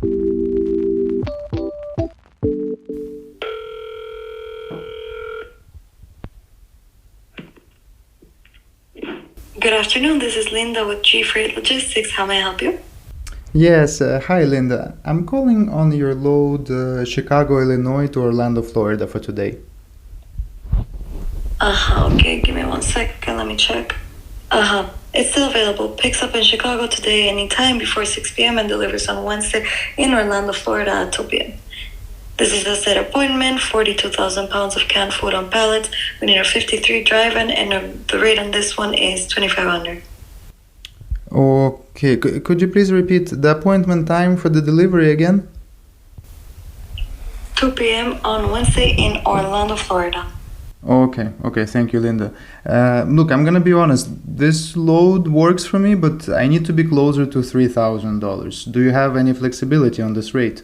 Good afternoon, this is Linda with G Freight Logistics. How may I help you? Yes, hi Linda. I'm calling on your load Chicago, Illinois to Orlando, Florida for today. Okay, give me 1 second, let me check. It's still available. Picks up in Chicago today anytime before 6 p.m. and delivers on Wednesday in Orlando, Florida at 2 p.m. This is a set appointment, 42,000 pounds of canned food on pallets. We need a 53 drive-in, and the rate on this one is $2,500. Okay, could you please repeat the appointment time for the delivery again? 2 p.m. on Wednesday in Orlando, Florida. Okay, thank you, Linda. Look, I'm gonna be honest, this load works for me, but I need to be closer to $3,000. Do you have any flexibility on this rate?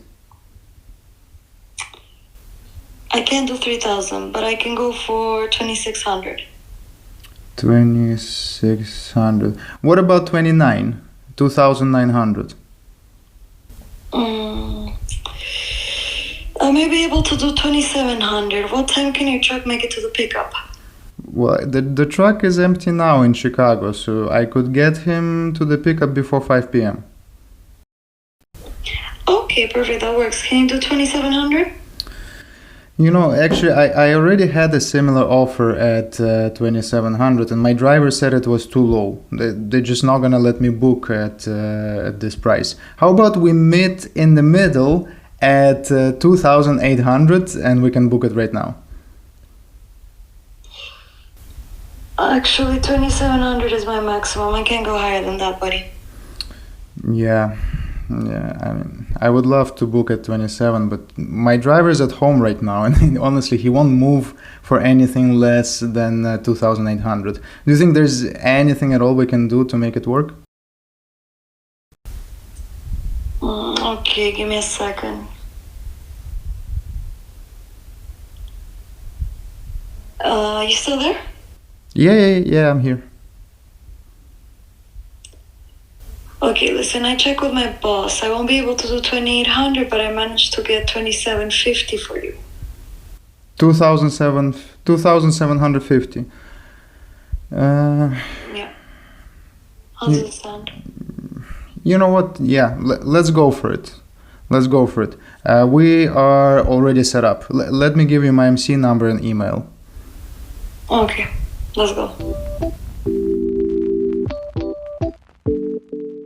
I can't do 3,000, but I can go for 2,600. 2,600. What about 29? 2,900. I may be able to do 2,700. What time can your truck make it to the pickup? Well, the truck is empty now in Chicago, so I could get him to the pickup before 5 p.m. Okay, perfect, that works. Can you do 2,700? You know, actually, I already had a similar offer at 2,700, and my driver said it was too low. They're just not gonna let me book at this price. How about we meet in the middle at 2,800, and we can book it right now? Actually, 2,700 is my maximum. I can't go higher than that, buddy. Yeah. I mean, I would love to book at 27, but my driver's at home right now, and honestly, he won't move for anything less than 2,800. Do you think there's anything at all we can do to make it work? Okay, give me a second. You still there? Yeah, I'm here. Okay, listen, I checked with my boss. I won't be able to do 2,800, but I managed to get 2,750 for you. 2,750. Yeah. How does it sound? You know what? Yeah, let's go for it. We are already set up. Let me give you my MC number and email. Okay, let's go.